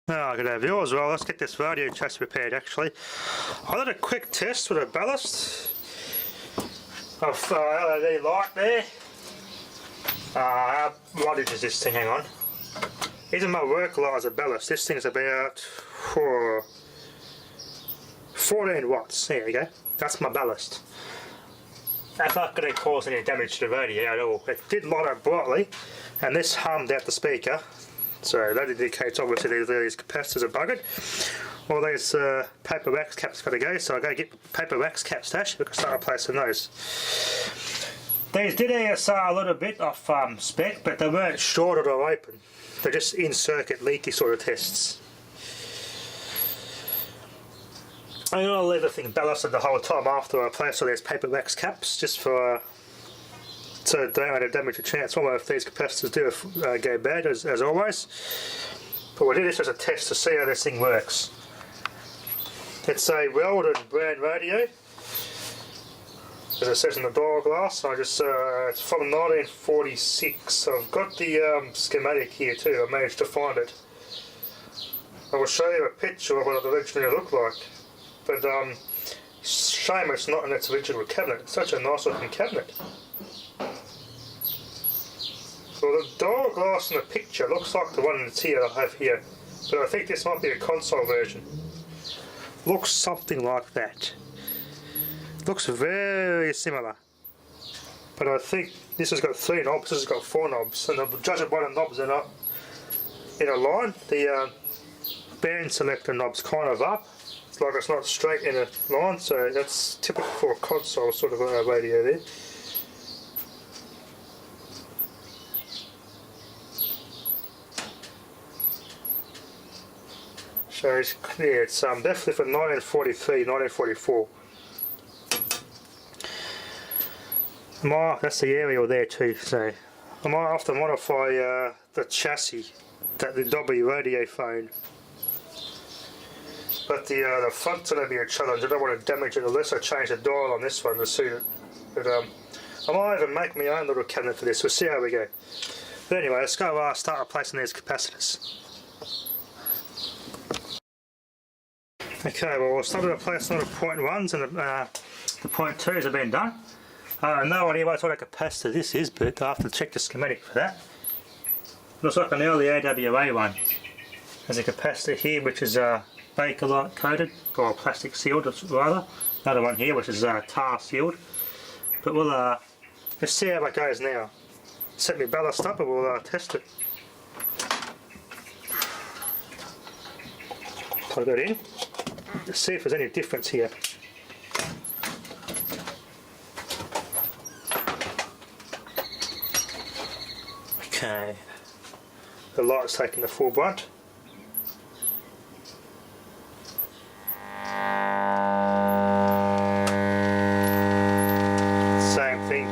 Oh, good to have yours. Well, let's get this radio chassis repaired actually. I did a quick test with a ballast of LED light there. How wattage is this thing? Hang on. Isn't my work light as a ballast? This thing's about 14 watts. There we go. That's my ballast. That's not going to cause any damage to the radio at all. It did light up brightly, and this hummed out the speaker. So that indicates obviously these capacitors are buggered. All these paper wax caps got to go, so I go get paper wax cap stash. We can start replacing those. These did ESR a little bit off spec, but they weren't shorted or open. They're just in-circuit leaky sort of tests. I'm going to leave the thing ballasted the whole time after I replace all these paper wax caps, just for so don't damage the transformer if these capacitors do go bad, as always. But we did this as a test to see how this thing works. It's a Weldon brand radio, as it says in the door glass. I just it's from 1946. So I've got the schematic here too. I managed to find it. I will show you a picture of what it originally looked like. But shame it's not in its original cabinet. It's such a nice looking cabinet. Well, the door glass in the picture looks like the one that's here I have here, but I think this might be a console version. Looks something like that. Looks very similar. But I think this has got 3 knobs, this has got 4 knobs, and judging by the knobs they're not in a line. The band selector knob's kind of up. It's like it's not straight in a line, so that's typical for a console sort of a radio there. So it's clear, it's definitely from 1943, 1944. That's the aerial there too, so I might have to modify the chassis, the W radio phone. But the front's going to be a challenge. I don't want to damage it unless I change the dial on this one to suit it. But I might even make my own little cabinet for this. We'll see how we go. But anyway, let's go start replacing these capacitors. Okay, well we'll start to replace all the point 1s and the point 2s have been done. No idea what sort of capacitor this is, but I have to check the schematic for that. Looks like an early AWA one. There's a capacitor here which is Bakelite coated, or plastic sealed rather. Another one here which is tar sealed. But we'll let's see how it goes now. Set my ballast up and we'll test it. Plug that in. Let's see if there's any difference here. Okay, the light's taking the full brunt. Same thing.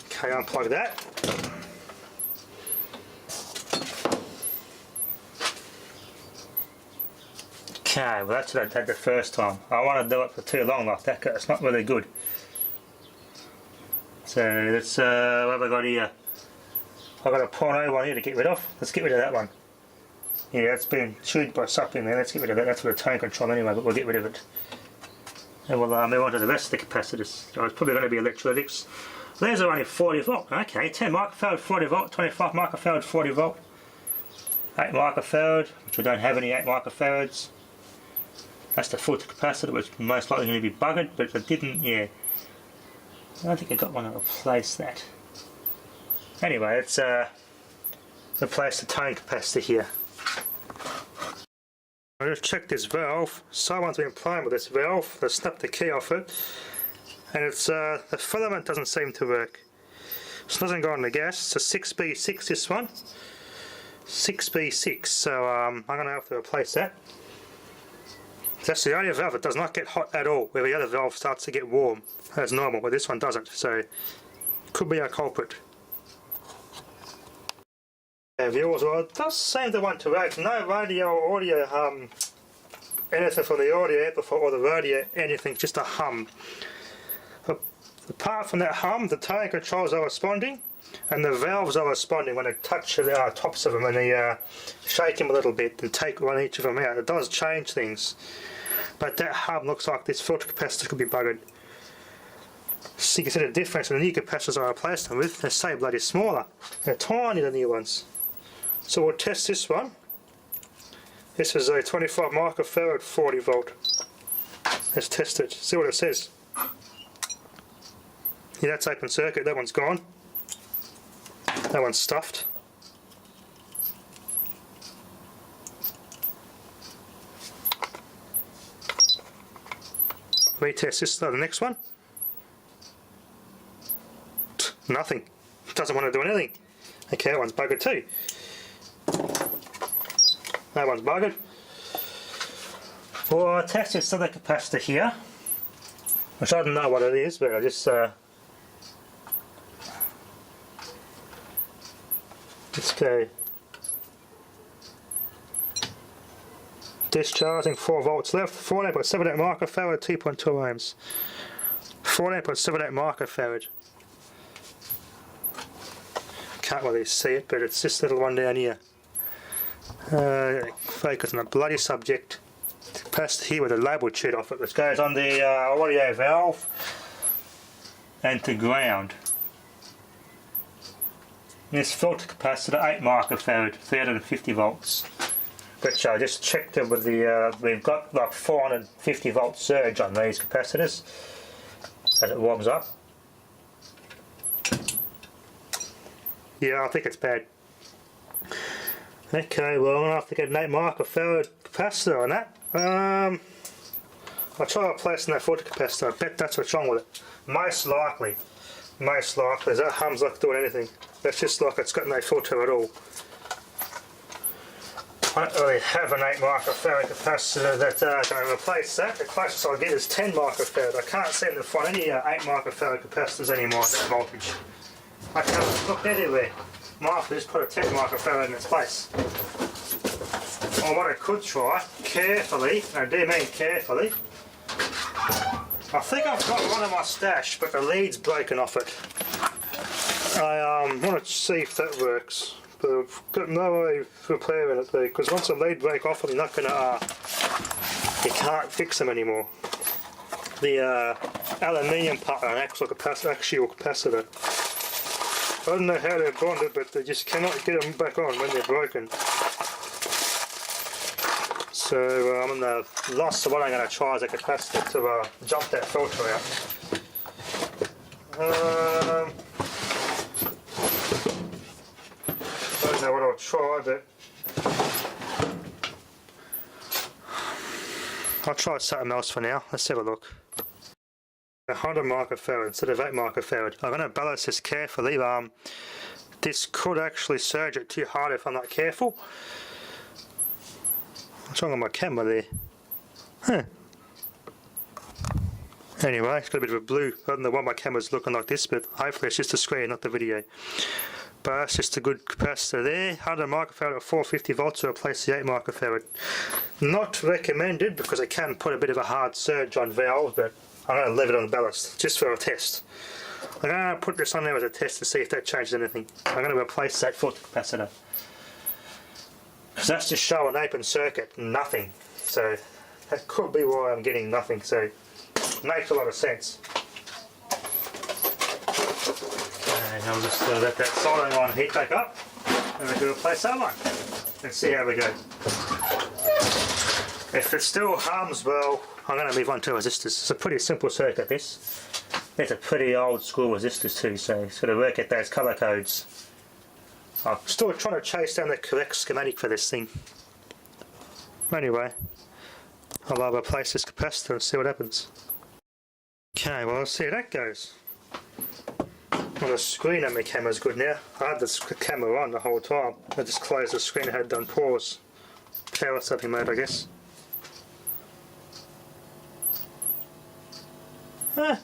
Okay, unplug that. Okay, well that's what I did the first time. I don't want to do it for too long like that because it's not really good. So let's, what have I got here? I've got a .0 one here to get rid of. Let's get rid of that one. Yeah, it's been chewed by something there. Let's get rid of that. That's for the tone control anyway, but we'll get rid of it. And we'll move on to the rest of the capacitors. So it's probably going to be electrolytics. These are only 40 volt. Okay, 10 microfarad, 40 volt, 25 microfarad, 40 volt. 8 microfarad, which we don't have any 8 microfarads. That's the full capacitor, which is most likely going to be buggered, but if I didn't, yeah. I don't think I got one to replace that. Anyway, let's replace the tone capacitor here. I just checked this valve. Someone's been playing with this valve. They snapped the key off it, and it's the filament doesn't seem to work. So it doesn't go on the gas. It's a 6B6 this one. 6B6. So I'm going to have to replace that. That's the only valve that does not get hot at all, where the other valve starts to get warm as normal, but this one doesn't, so could be a culprit. Viewers, well, it does seem to want to work. No radio or audio anything from the audio amplifier or the radio, anything, just a hum. Apart from that hum, the tone controls are responding, and the valves are responding when I touch the tops of them and they shake them a little bit and take one each of them out. It does change things, but that hum looks like this filter capacitor could be buggered. So you can see the difference in the new capacitors I replaced them with. They're so bloody smaller. They're tiny, the new ones. So we'll test this one. This is a 25 microfarad 40 volt. Let's test it, see what it says. Yeah, that's open circuit, that one's gone. That one's stuffed. Retest this, the next one. Nothing. Doesn't want to do anything. Okay, that one's buggered too. That one's buggered. Well, I tested this other capacitor here, which I don't know what it is, but I just let's go. Discharging 4 volts left, 14.78 microfarad, 2.2 ohms. 14.78 microfarad. Can't really see it, but it's this little one down here. Focus on the bloody subject. Capacitor here with a label chewed off it, which goes on the audio valve and to ground. This filter capacitor 8 microfarad, 350 volts, which I just checked it with the. We've got like 450 volt surge on these capacitors as it warms up. Yeah, I think it's bad. Okay, well I'm going to have to get an 8 microfarad capacitor on that. I'll try replacing that filter capacitor. I bet that's what's wrong with it. Most likely, that hum's not doing anything. That's just like it's got no filter at all. I don't really have an 8 microfarad capacitor that's going to replace that. The closest I'll get is 10 microfarad. I can't seem to find any 8 microfarad capacitors anymore at that voltage. I can't look everywhere. Might have to just put a 10 microfarad in its place. Or what I could try, carefully, and I do mean carefully, I think I've got one in my stash, but the lead's broken off it. I want to see if that works, but I've got no way of repairing it there, because once the lead break off, I'm not going to, you can't fix them anymore. The aluminium part on an actual capacitor. I don't know how they're bonded, but they just cannot get them back on when they're broken. So I'm in the loss, so what I'm going to try is a capacitor to jump that filter out. I don't know what I'll try, but I'll try something else for now. Let's have a look. 100 microfarad instead of 8 microfarad. I'm going to balance this carefully. This could actually surge it too hard if I'm not careful. What's wrong with my camera there? Huh. Anyway, it's got a bit of a blue. I don't know why my camera's looking like this, but hopefully it's just the screen, not the video. But it's just a good capacitor there. 100 microfarad at 450 volts to replace the 8 microfarad. Not recommended because it can put a bit of a hard surge on valves, but I'm going to leave it on ballast just for a test. I'm going to put this on there as a test to see if that changes anything. I'm going to replace that filter capacitor. Because that's just showing open circuit, nothing. So that could be why I'm getting nothing. So it makes a lot of sense. And I'll just let that soldering iron heat back up and we can replace that one and see how we go. If it still hums, well, I'm going to move on to resistors. It's a pretty simple circuit, this. It's a pretty old school resistors too, so it's got to work at those colour codes. I'm still trying to chase down the correct schematic for this thing. Anyway, I'll replace this capacitor and see what happens. Okay, well, let's see how that goes. Well, the screen on my camera's good now. I had this camera on the whole time. I just closed the screen and had done pause. Power stepping mode, I guess. Not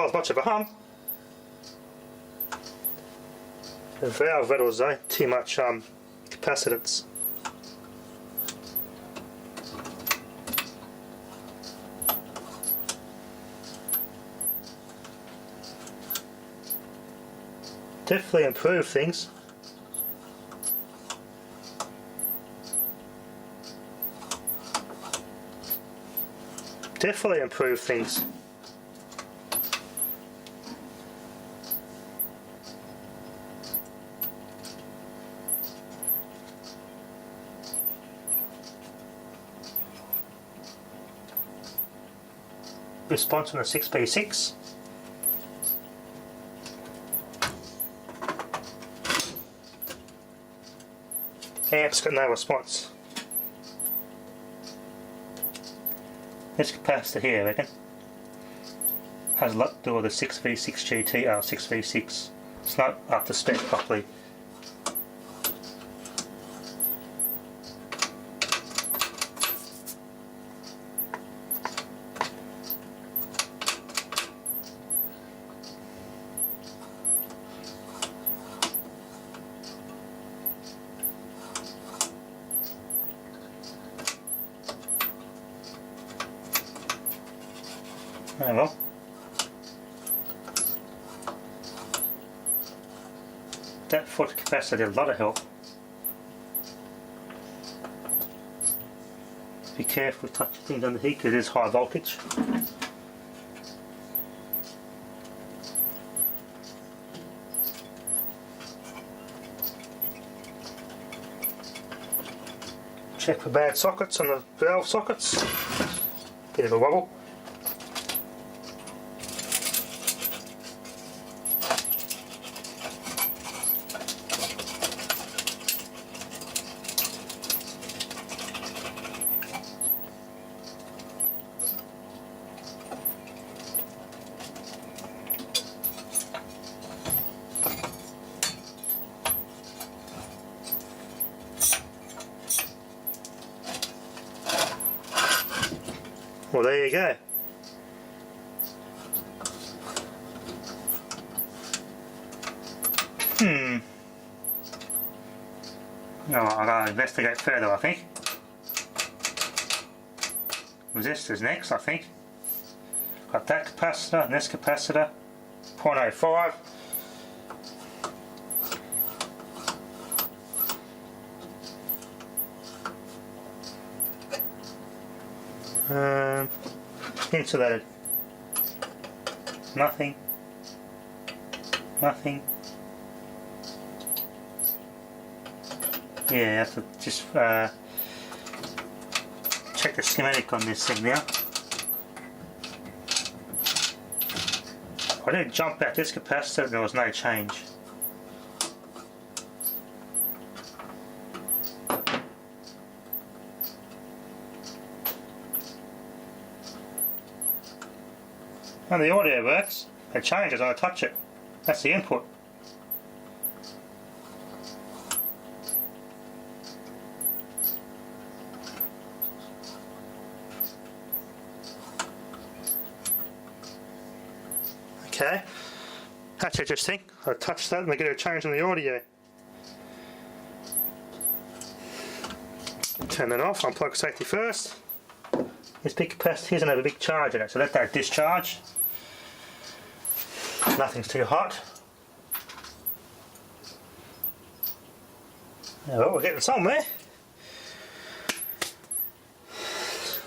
as much of a hum. The valve rattles though, too much capacitance. Definitely improve things. Definitely improve things. Response on the 6B6. Amp's got no response. This capacitor here, I reckon, has a lot to do with the 6V6 GT, 6V6. It's not up to spec properly. Oh well. That foot capacitor did a lot of help. Be careful with touching things under here because it is high voltage. Check for bad sockets on the valve sockets. Bit of a wobble. Well, there you go. No, I'll go investigate further, I think. Resistors next, I think. Got that capacitor and this capacitor. 0.05. Insulated. Nothing. Nothing. Yeah, I have to just check the schematic on this thing now. I didn't jump out this capacitor and there was no change. And the audio works, it changes when I touch it. That's the input. Okay, that's interesting. I touch that and I get a change in the audio. Turn that off, unplug safety first. This big capacitor doesn't have a big charge in it, so let that discharge. Nothing's too hot. Well, we're getting somewhere.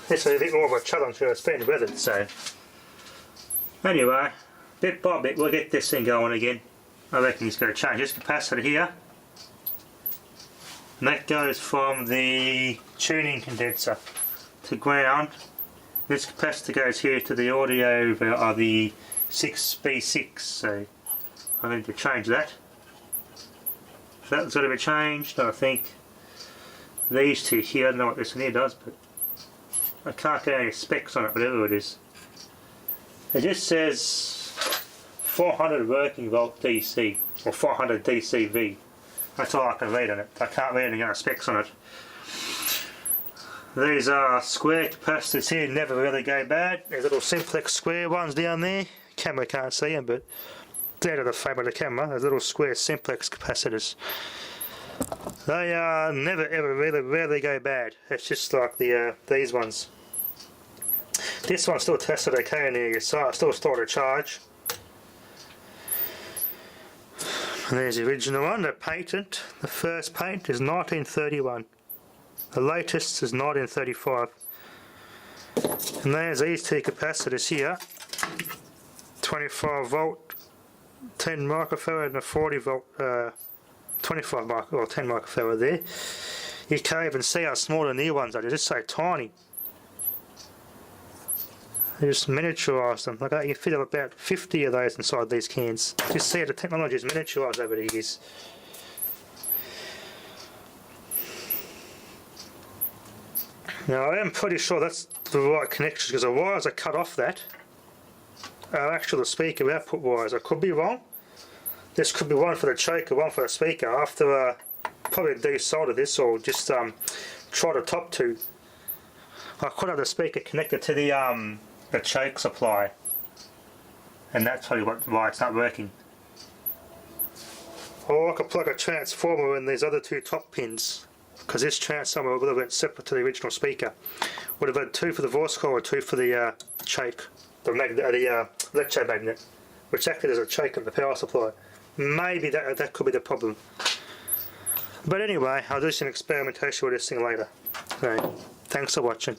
This is a bit more of a challenge for it's been weathered, so anyway, bit by bit we'll get this thing going again. I reckon he's going to change this capacitor here. And that goes from the tuning condenser to ground. This capacitor goes here to the audio of the 6B6, so I need to change that. That's got to be changed. I think these two here, I don't know what this one here does, but I can't get any specs on it, whatever it is. It just says 400 working volt DC, or 400 DCV. That's all I can read on it. I can't read any other specs on it. These are square capacitors here, never really go bad. There's little simplex square ones down there. Camera can't see them, but they're to the frame of the camera. Those little square simplex capacitors. They never ever rarely go bad. It's just like the these ones. This one still tested okay in here, so I still stored a charge. And there's the original one, the patent. The first patent is 1931. The latest is 1935. And there's these two capacitors here. 25 volt, 10 microfarad and a 40 volt, 25 micro, or 10 microfarad there. You can't even see how small the new ones are, they're just so tiny. They just miniaturised them. Like that, you can fit about 50 of those inside these cans. You see how the technology is miniaturised over the years. Now I am pretty sure that's the right connection because the wires are cut off that are actually the speaker output wires. I could be wrong. This could be one for the choker, one for the speaker. I have to probably desolder this or just try the top two. I could have the speaker connected to the choke supply, and that's probably why it's not working. Or I could plug a transformer in these other two top pins, because this transformer would have been separate to the original speaker. Would have had two for the voice coil or two for the choke, the electromagnet, which acted as a choke in the power supply. Maybe that could be the problem. But anyway, I'll do some experimentation with this thing later. So, thanks for watching.